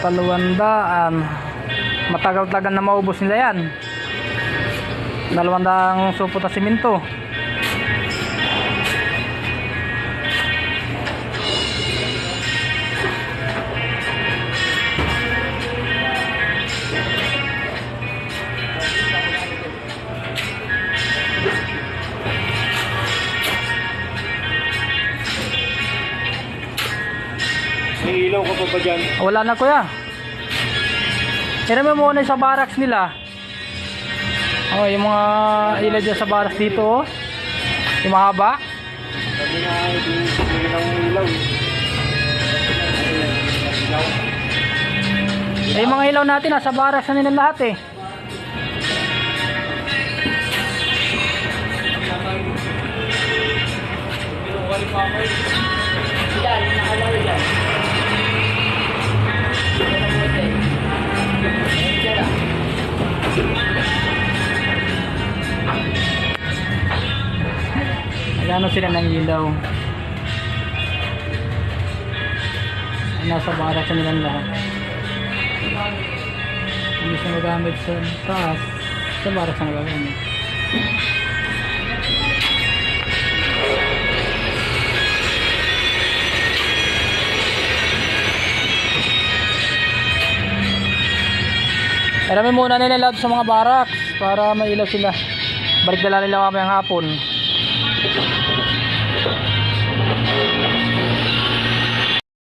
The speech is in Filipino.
Paluwandaan. Matagal-tagal na maubos nila yan. 200 supot na simento. May ilaw ka pa dyan? Wala na kuya. Tignan mo muna sa barracks nila. Oh, yung mga ilaw dyan sa barracks dito, oh. Yung mahaba. Sabi nga, hindi ng ilaw. Eh, yung mga ilaw natin, nasa barracks na nila lahat eh. Ano sila ng ilaw. Nasa barracks na nilang lahat. Hindi siya magamit sa taas. Sa barracks na magamit. Marami muna nila sa mga barracks para mailaw sila. Balik na nila mamayang hapon.